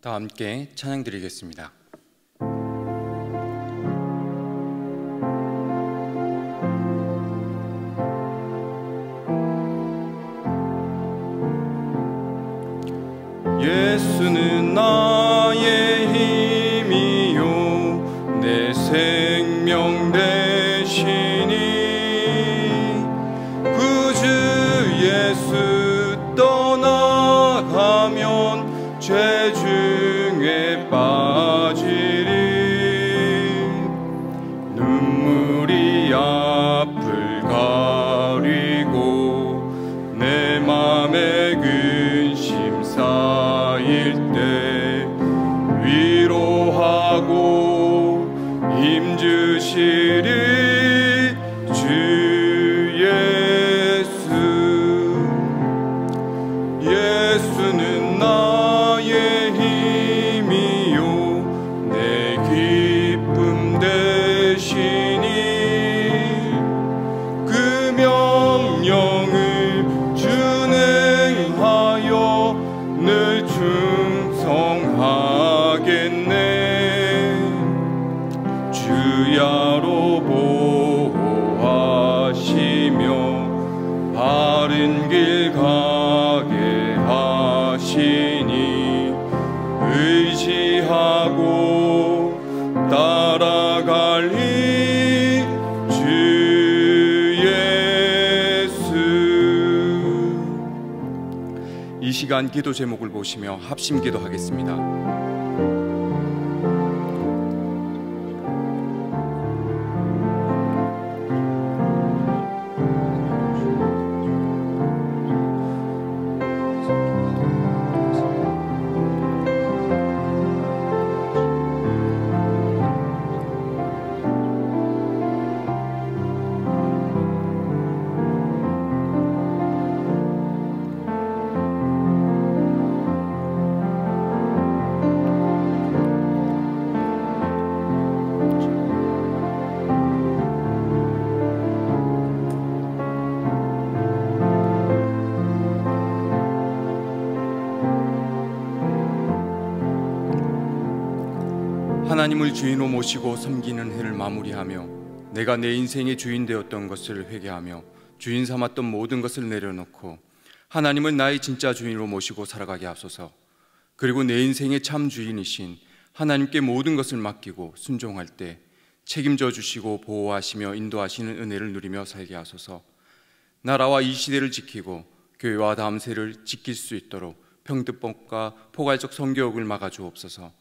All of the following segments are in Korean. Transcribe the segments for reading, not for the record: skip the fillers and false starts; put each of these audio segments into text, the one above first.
다 함께 찬양 드리겠습니다. 예수는 나의 힘이요 내 생명 되시니 구주 예수 떠나가면 죄 중에 빠지리 눈물이 앞을 가리고 내 맘에 근심 쌓일 때 위로하고 힘주시리 주 예수. 예수는 나의 힘이요 내 기쁨 되시니 그 명령을 준행하여 늘 충성하겠네. 주야로 보호하시며 바른 길 가게 하시니 의지하고 따라갈리 주 예수. 이 시간 기도 제목을 보시며 합심 기도하겠습니다. 하나님을 주인으로 모시고 섬기는 해를 마무리하며 내가 내 인생의 주인 되었던 것을 회개하며 주인 삼았던 모든 것을 내려놓고 하나님을 나의 진짜 주인으로 모시고 살아가게 하소서. 그리고 내 인생의 참 주인이신 하나님께 모든 것을 맡기고 순종할 때 책임져 주시고 보호하시며 인도하시는 은혜를 누리며 살게 하소서. 나라와 이 시대를 지키고 교회와 다음 세를 지킬 수 있도록 평등법과 포괄적 성교육을 막아주옵소서.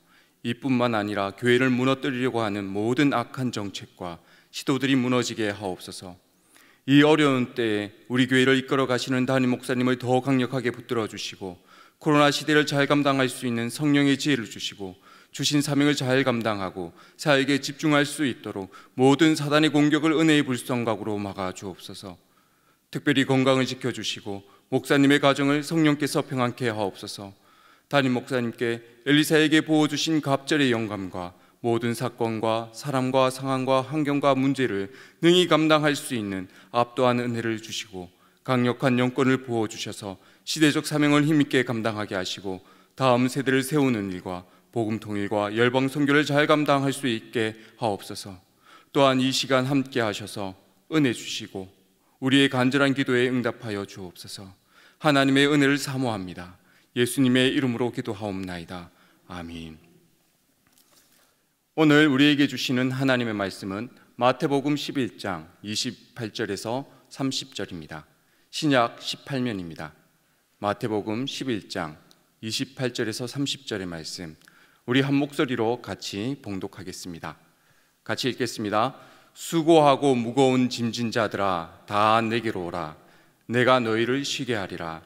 이뿐만 아니라 교회를 무너뜨리려고 하는 모든 악한 정책과 시도들이 무너지게 하옵소서. 이 어려운 때에 우리 교회를 이끌어 가시는 담임 목사님을 더 강력하게 붙들어 주시고 코로나 시대를 잘 감당할 수 있는 성령의 지혜를 주시고 주신 사명을 잘 감당하고 사역에 집중할 수 있도록 모든 사단의 공격을 은혜의 불성각으로 막아 주옵소서. 특별히 건강을 지켜주시고 목사님의 가정을 성령께서 평안케 하옵소서. 담임 목사님께 엘리사에게 부어주신 갑절의 영감과 모든 사건과 사람과 상황과 환경과 문제를 능히 감당할 수 있는 압도한 은혜를 주시고 강력한 영권을 부어주셔서 시대적 사명을 힘있게 감당하게 하시고 다음 세대를 세우는 일과 복음 통일과 열방 선교를 잘 감당할 수 있게 하옵소서. 또한 이 시간 함께 하셔서 은혜 주시고 우리의 간절한 기도에 응답하여 주옵소서. 하나님의 은혜를 사모합니다. 예수님의 이름으로 기도하옵나이다. 아멘. 오늘 우리에게 주시는 하나님의 말씀은 마태복음 11장 28절에서 30절입니다. 신약 18면입니다. 마태복음 11장 28절에서 30절의 말씀, 우리 한 목소리로 같이 봉독하겠습니다. 같이 읽겠습니다. 수고하고 무거운 짐진 자들아 다 내게로 오라. 내가 너희를 쉬게 하리라.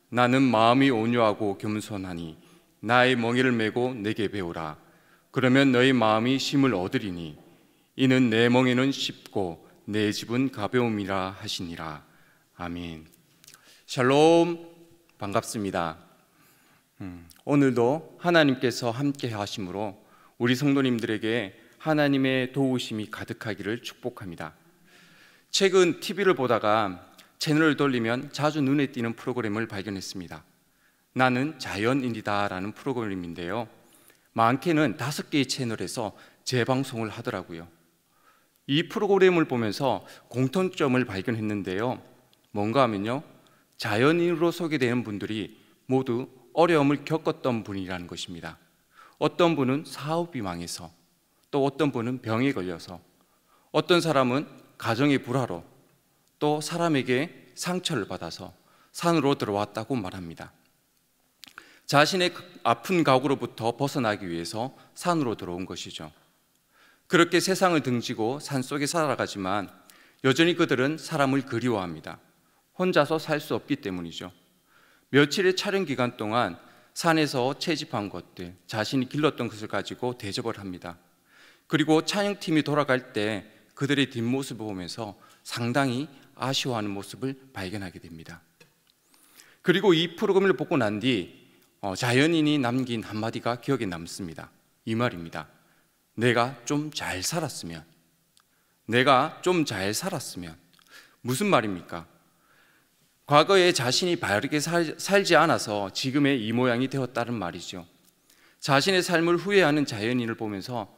나는 마음이 온유하고 겸손하니 나의 멍에를 메고 내게 배우라. 그러면 너희 마음이 쉼을 얻으리니 이는 내 멍에는 쉽고 내 집은 가벼움이라 하시니라. 아멘. 샬롬, 반갑습니다. 오늘도 하나님께서 함께 하심으로 우리 성도님들에게 하나님의 도우심이 가득하기를 축복합니다. 최근 TV를 보다가 채널을 돌리면 자주 눈에 띄는 프로그램을 발견했습니다. 나는 자연인이다 라는 프로그램인데요, 많게는 5개의 채널에서 재방송을 하더라고요. 이 프로그램을 보면서 공통점을 발견했는데요. 뭔가 하면요, 자연인으로 소개되는 분들이 모두 어려움을 겪었던 분이라는 것입니다. 어떤 분은 사업이 망해서, 또 어떤 분은 병에 걸려서, 어떤 사람은 가정의 불화로, 또 사람에게 상처를 받아서 산으로 들어왔다고 말합니다. 자신의 아픈 가구로부터 벗어나기 위해서 산으로 들어온 것이죠. 그렇게 세상을 등지고 산속에 살아가지만 여전히 그들은 사람을 그리워합니다. 혼자서 살 수 없기 때문이죠. 며칠의 촬영 기간 동안 산에서 채집한 것들, 자신이 길렀던 것을 가지고 대접을 합니다. 그리고 촬영팀이 돌아갈 때 그들의 뒷모습을 보면서 상당히 아쉬워하는 모습을 발견하게 됩니다. 그리고 이 프로그램을 보고 난 뒤 자연인이 남긴 한마디가 기억에 남습니다. 이 말입니다. 내가 좀 잘 살았으면. 내가 좀 잘 살았으면. 무슨 말입니까? 과거에 자신이 바르게 살지 않아서 지금의 이 모양이 되었다는 말이죠. 자신의 삶을 후회하는 자연인을 보면서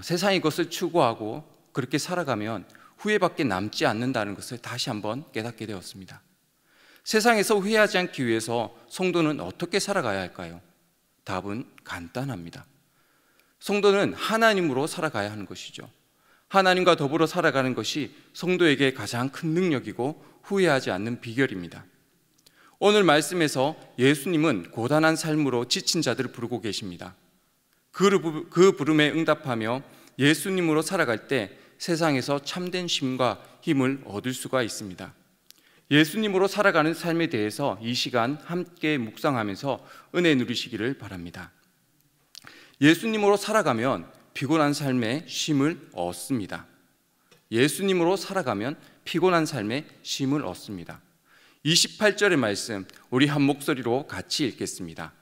세상의 것을 추구하고 그렇게 살아가면 후회밖에 남지 않는다는 것을 다시 한번 깨닫게 되었습니다. 세상에서 후회하지 않기 위해서 성도는 어떻게 살아가야 할까요? 답은 간단합니다. 성도는 하나님으로 살아가야 하는 것이죠. 하나님과 더불어 살아가는 것이 성도에게 가장 큰 능력이고 후회하지 않는 비결입니다. 오늘 말씀에서 예수님은 고단한 삶으로 지친 자들을 부르고 계십니다. 그 부름에 응답하며 예수님으로 살아갈 때 세상에서 참된 쉼과 힘을 얻을 수가 있습니다. 예수님으로 살아가는 삶에 대해서 이 시간 함께 묵상하면서 은혜 누리시기를 바랍니다. 예수님으로 살아가면 피곤한 삶에 쉼을 얻습니다. 예수님으로 살아가면 피곤한 삶에 쉼을 얻습니다. 28절의 말씀 우리 한 목소리로 같이 읽겠습니다.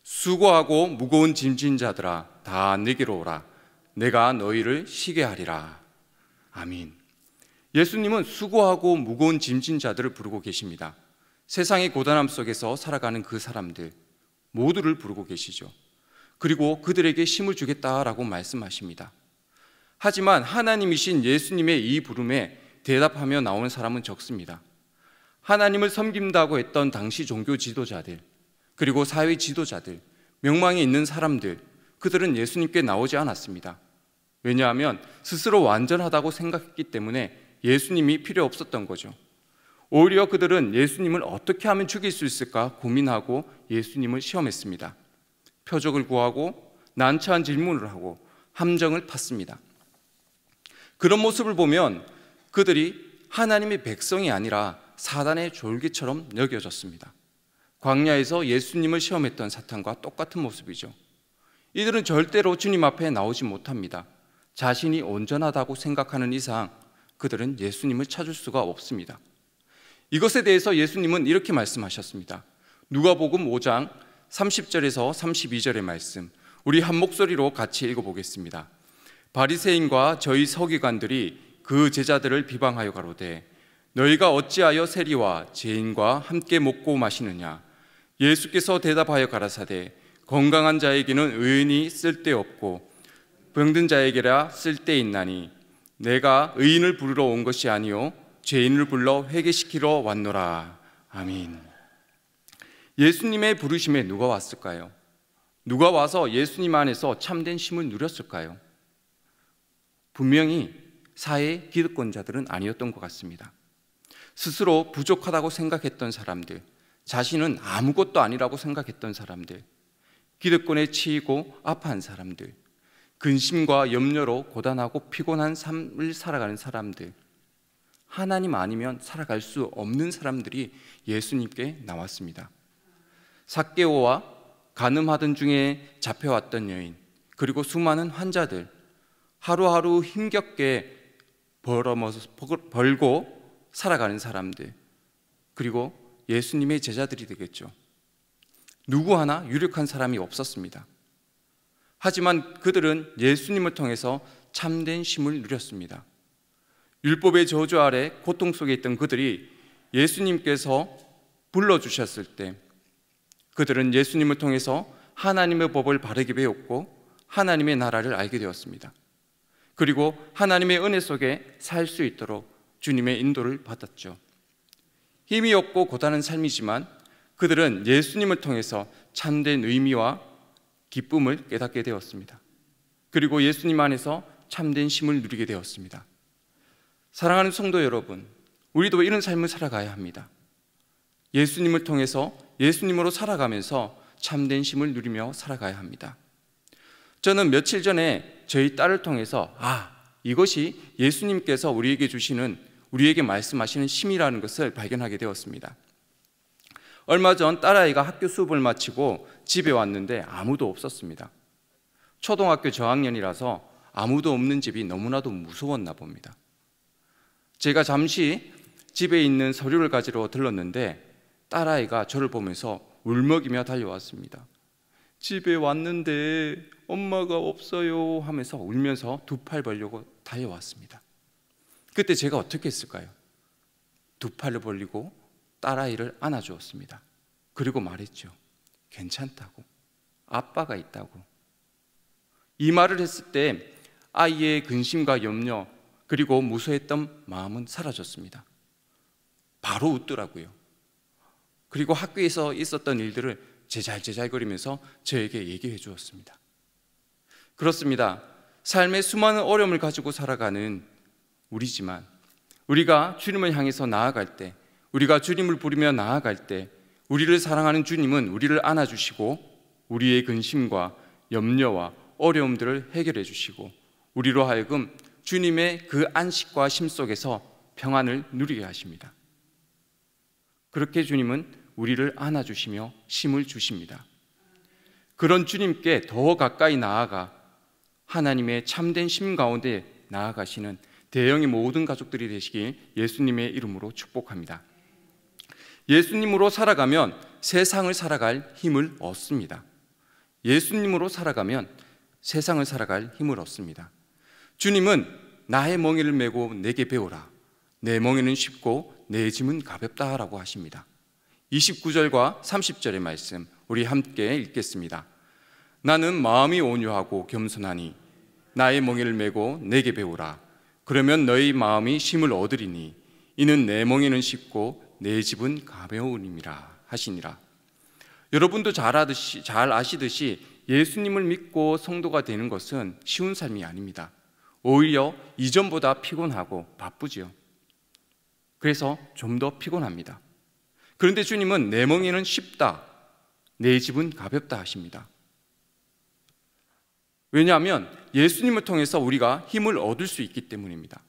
수고하고 무거운 짐진 자들아 다 내게로 오라. 내가 너희를 쉬게 하리라. 아멘. 예수님은 수고하고 무거운 짐진 자들을 부르고 계십니다. 세상의 고단함 속에서 살아가는 그 사람들 모두를 부르고 계시죠. 그리고 그들에게 힘을 주겠다라고 말씀하십니다. 하지만 하나님이신 예수님의 이 부름에 대답하며 나오는 사람은 적습니다. 하나님을 섬긴다고 했던 당시 종교 지도자들, 그리고 사회 지도자들, 명망에 있는 사람들, 그들은 예수님께 나오지 않았습니다. 왜냐하면 스스로 완전하다고 생각했기 때문에 예수님이 필요 없었던 거죠. 오히려 그들은 예수님을 어떻게 하면 죽일 수 있을까 고민하고 예수님을 시험했습니다. 표적을 구하고 난처한 질문을 하고 함정을 팠습니다. 그런 모습을 보면 그들이 하나님의 백성이 아니라 사단의 졸개처럼 여겨졌습니다. 광야에서 예수님을 시험했던 사탄과 똑같은 모습이죠. 이들은 절대로 주님 앞에 나오지 못합니다. 자신이 온전하다고 생각하는 이상 그들은 예수님을 찾을 수가 없습니다. 이것에 대해서 예수님은 이렇게 말씀하셨습니다. 누가복음 5장 30절에서 32절의 말씀 우리 한 목소리로 같이 읽어보겠습니다. 바리새인과 저희 서기관들이 그 제자들을 비방하여 가로되 너희가 어찌하여 세리와 죄인과 함께 먹고 마시느냐. 예수께서 대답하여 가라사대 건강한 자에게는 의인이 쓸데없고 병든 자에게라 쓸데있나니 내가 의인을 부르러 온 것이 아니요 죄인을 불러 회개시키러 왔노라. 아멘. 예수님의 부르심에 누가 왔을까요? 누가 와서 예수님 안에서 참된 쉼을 누렸을까요? 분명히 사회 기득권자들은 아니었던 것 같습니다. 스스로 부족하다고 생각했던 사람들, 자신은 아무것도 아니라고 생각했던 사람들, 기득권에 치이고 아파한 사람들, 근심과 염려로 고단하고 피곤한 삶을 살아가는 사람들, 하나님 아니면 살아갈 수 없는 사람들이 예수님께 나왔습니다. 삭개오와 간음하던 중에 잡혀왔던 여인, 그리고 수많은 환자들, 하루하루 힘겹게 벌고 살아가는 사람들, 그리고 예수님의 제자들이 되겠죠. 누구 하나 유력한 사람이 없었습니다. 하지만 그들은 예수님을 통해서 참된 쉼을 누렸습니다. 율법의 저주 아래 고통 속에 있던 그들이 예수님께서 불러주셨을 때 그들은 예수님을 통해서 하나님의 법을 바르게 배웠고 하나님의 나라를 알게 되었습니다. 그리고 하나님의 은혜 속에 살 수 있도록 주님의 인도를 받았죠. 힘이 없고 고단한 삶이지만 그들은 예수님을 통해서 참된 의미와 기쁨을 깨닫게 되었습니다. 그리고 예수님 안에서 참된 쉼을 누리게 되었습니다. 사랑하는 성도 여러분, 우리도 이런 삶을 살아가야 합니다. 예수님을 통해서 예수님으로 살아가면서 참된 쉼을 누리며 살아가야 합니다. 저는 며칠 전에 저희 딸을 통해서 이것이 예수님께서 우리에게 말씀하시는 쉼이라는 것을 발견하게 되었습니다. 얼마 전 딸아이가 학교 수업을 마치고 집에 왔는데 아무도 없었습니다. 초등학교 저학년이라서 아무도 없는 집이 너무나도 무서웠나 봅니다. 제가 잠시 집에 있는 서류를 가지러 들렀는데 딸아이가 저를 보면서 울먹이며 달려왔습니다. 집에 왔는데 엄마가 없어요 하면서 울면서 두 팔 벌리고 달려왔습니다. 그때 제가 어떻게 했을까요? 두 팔을 벌리고 딸아이를 안아주었습니다. 그리고 말했죠. 괜찮다고, 아빠가 있다고. 이 말을 했을 때 아이의 근심과 염려 그리고 무서워했던 마음은 사라졌습니다. 바로 웃더라고요. 그리고 학교에서 있었던 일들을 제잘제잘거리면서 저에게 얘기해 주었습니다. 그렇습니다. 삶의 수많은 어려움을 가지고 살아가는 우리지만 우리가 주님을 향해서 나아갈 때, 우리가 주님을 부르며 나아갈 때 우리를 사랑하는 주님은 우리를 안아주시고 우리의 근심과 염려와 어려움들을 해결해 주시고 우리로 하여금 주님의 그 안식과 쉼 속에서 평안을 누리게 하십니다. 그렇게 주님은 우리를 안아주시며 쉼을 주십니다. 그런 주님께 더 가까이 나아가 하나님의 참된 쉼 가운데 나아가시는 대형의 모든 가족들이 되시길 예수님의 이름으로 축복합니다. 예수님으로 살아가면 세상을 살아갈 힘을 얻습니다. 예수님으로 살아가면 세상을 살아갈 힘을 얻습니다. 주님은 나의 멍에를 메고 내게 배우라. 내 멍에는 쉽고 내 짐은 가볍다라고 하십니다. 29절과 30절의 말씀 우리 함께 읽겠습니다. 나는 마음이 온유하고 겸손하니 나의 멍에를 메고 내게 배우라. 그러면 너희 마음이 쉼을 얻으리니 이는 내 멍에는 쉽고 내 짐은 가벼우니라 하시니라. 여러분도 잘 아시듯이 예수님을 믿고 성도가 되는 것은 쉬운 삶이 아닙니다. 오히려 이전보다 피곤하고 바쁘지요. 그래서 좀 더 피곤합니다. 그런데 주님은 내 멍에는 쉽다, 내 짐은 가볍다 하십니다. 왜냐하면 예수님을 통해서 우리가 힘을 얻을 수 있기 때문입니다.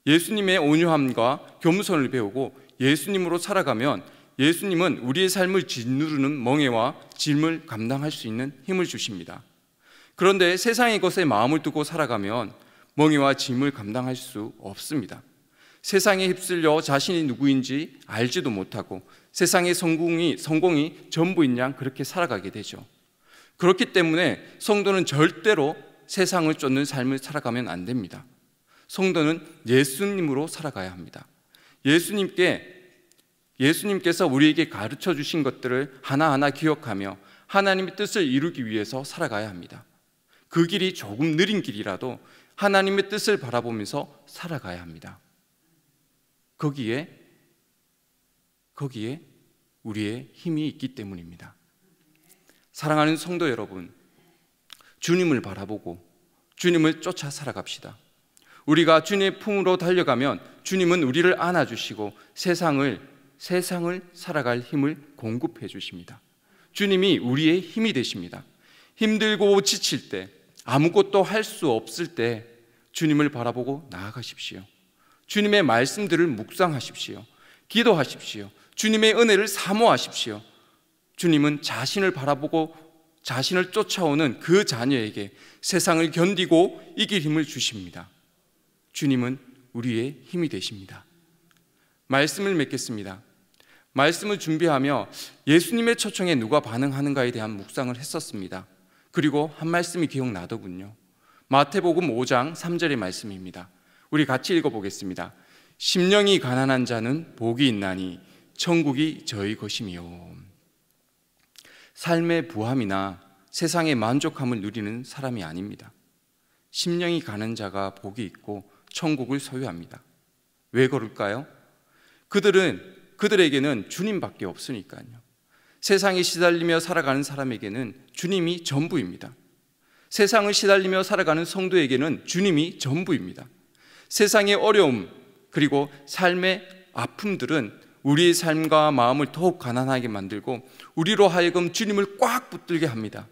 예수님의 온유함과 겸손을 배우고 예수님으로 살아가면 예수님은 우리의 삶을 짓누르는 멍에와 짐을 감당할 수 있는 힘을 주십니다. 그런데 세상의 것에 마음을 두고 살아가면 멍에와 짐을 감당할 수 없습니다. 세상에 휩쓸려 자신이 누구인지 알지도 못하고 세상의 성공이 전부인 양 그렇게 살아가게 되죠. 그렇기 때문에 성도는 절대로 세상을 쫓는 삶을 살아가면 안 됩니다. 성도는 예수님으로 살아가야 합니다. 예수님께서 우리에게 가르쳐 주신 것들을 하나하나 기억하며 하나님의 뜻을 이루기 위해서 살아가야 합니다. 그 길이 조금 느린 길이라도 하나님의 뜻을 바라보면서 살아가야 합니다. 거기에 우리의 힘이 있기 때문입니다. 사랑하는 성도 여러분, 주님을 바라보고 주님을 쫓아 살아갑시다. 우리가 주님의 품으로 달려가면 주님은 우리를 안아주시고 세상을 살아갈 힘을 공급해 주십니다. 주님이 우리의 힘이 되십니다. 힘들고 지칠 때, 아무것도 할 수 없을 때 주님을 바라보고 나아가십시오. 주님의 말씀들을 묵상하십시오. 기도하십시오. 주님의 은혜를 사모하십시오. 주님은 자신을 바라보고 자신을 쫓아오는 그 자녀에게 세상을 견디고 이길 힘을 주십니다. 주님은 우리의 힘이 되십니다. 말씀을 맺겠습니다. 말씀을 준비하며 예수님의 초청에 누가 반응하는가에 대한 묵상을 했었습니다. 그리고 한 말씀이 기억나더군요. 마태복음 5장 3절의 말씀입니다. 우리 같이 읽어보겠습니다. 심령이 가난한 자는 복이 있나니 천국이 저희 것이며. 삶의 부함이나 세상의 만족함을 누리는 사람이 아닙니다. 심령이 가는 자가 복이 있고 천국을 소유합니다. 왜 그럴까요? 그들에게는 주님밖에 없으니까요. 세상에 시달리며 살아가는 사람에게는 주님이 전부입니다. 세상을 시달리며 살아가는 성도에게는 주님이 전부입니다. 세상의 어려움 그리고 삶의 아픔들은 우리의 삶과 마음을 더욱 가난하게 만들고 우리로 하여금 주님을 꽉 붙들게 합니다.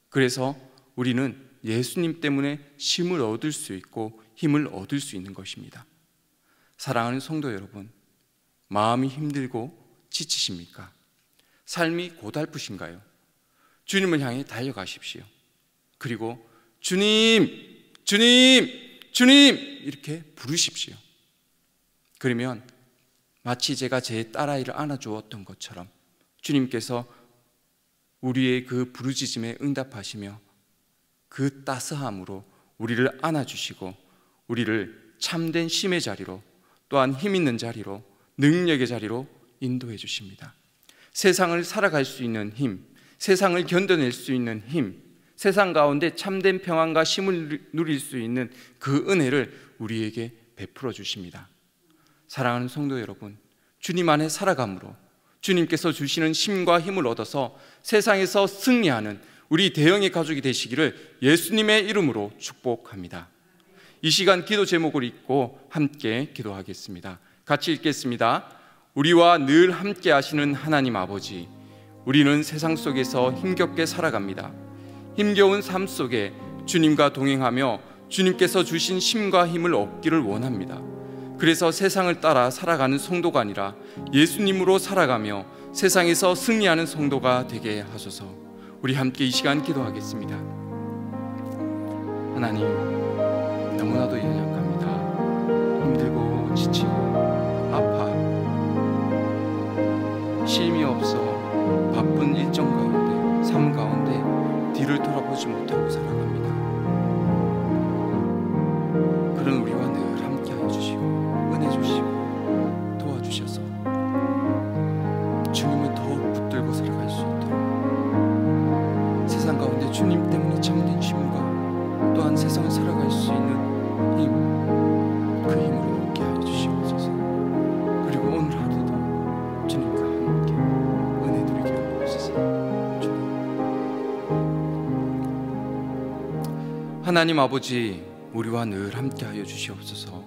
그래서 우리는 예수님 때문에 쉼을 얻을 수 있고 힘을 얻을 수 있는 것입니다. 사랑하는 성도 여러분, 마음이 힘들고 지치십니까? 삶이 고달프신가요? 주님을 향해 달려가십시오. 그리고 주님, 주님, 주님 이렇게 부르십시오. 그러면 마치 제가 제 딸아이를 안아주었던 것처럼 주님께서 우리의 그 부르짖음에 응답하시며 그 따스함으로 우리를 안아주시고 우리를 참된 쉼의 자리로, 또한 힘 있는 자리로, 능력의 자리로 인도해 주십니다. 세상을 살아갈 수 있는 힘, 세상을 견뎌낼 수 있는 힘, 세상 가운데 참된 평안과 쉼을 누릴 수 있는 그 은혜를 우리에게 베풀어 주십니다. 사랑하는 성도 여러분, 주님 안에 살아감으로 주님께서 주시는 쉼과 힘을 얻어서 세상에서 승리하는 우리 대형의 가족이 되시기를 예수님의 이름으로 축복합니다. 이 시간 기도 제목을 읽고 함께 기도하겠습니다. 같이 읽겠습니다. 우리와 늘 함께 하시는 하나님 아버지, 우리는 세상 속에서 힘겹게 살아갑니다. 힘겨운 삶 속에 주님과 동행하며 주님께서 주신 쉼과 힘을 얻기를 원합니다. 그래서 세상을 따라 살아가는 성도가 아니라 예수님으로 살아가며 세상에서 승리하는 성도가 되게 하소서. 우리 함께 이 시간 기도하겠습니다. 하나님, 너무나도 연약합니다. 힘들고 지치고 아파 쉼이 없어 바쁜 일정 가운데, 삶 가운데 뒤를 돌아보지 못하고 살아갑니다. 그런 우리와 늘 함께 하여 주시고 은혜 주시고 도와주셔서 주님을 더욱 붙들고 살아갈 수 있도록, 세상 가운데 주님 때문에 참된 쉼과 또한 세상을 살아갈 수 있는 힘, 그 힘으로 얻게 하여 주시옵소서. 그리고 오늘 하루도 주님과 함께 은혜 누리게 하여 주소서. 하나님 아버지, 우리와 늘 함께 하여 주시옵소서.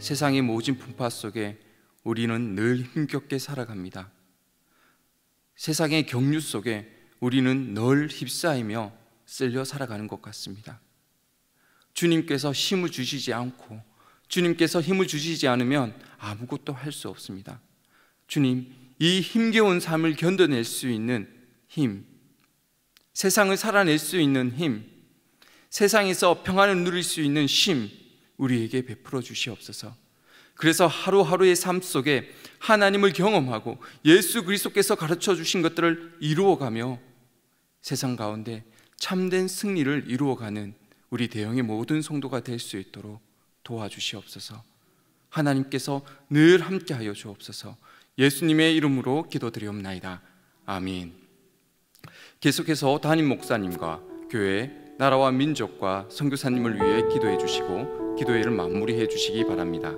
세상의 모진 풍파 속에 우리는 늘 힘겹게 살아갑니다. 세상의 경류 속에 우리는 늘 휩싸이며 쓸려 살아가는 것 같습니다. 주님께서 힘을 주시지 않고 주님께서 힘을 주시지 않으면 아무것도 할 수 없습니다. 주님, 이 힘겨운 삶을 견뎌낼 수 있는 힘, 세상을 살아낼 수 있는 힘, 세상에서 평안을 누릴 수 있는 쉼, 우리에게 베풀어 주시옵소서. 그래서 하루하루의 삶 속에 하나님을 경험하고 예수 그리스도께서 가르쳐 주신 것들을 이루어가며 세상 가운데 참된 승리를 이루어가는 우리 대형의 모든 성도가 될 수 있도록 도와주시옵소서. 하나님께서 늘 함께하여 주옵소서. 예수님의 이름으로 기도드리옵나이다. 아멘. 계속해서 담임 목사님과 교회, 나라와 민족과 선교사님을 위해 기도해 주시고 기도회를 마무리해 주시기 바랍니다.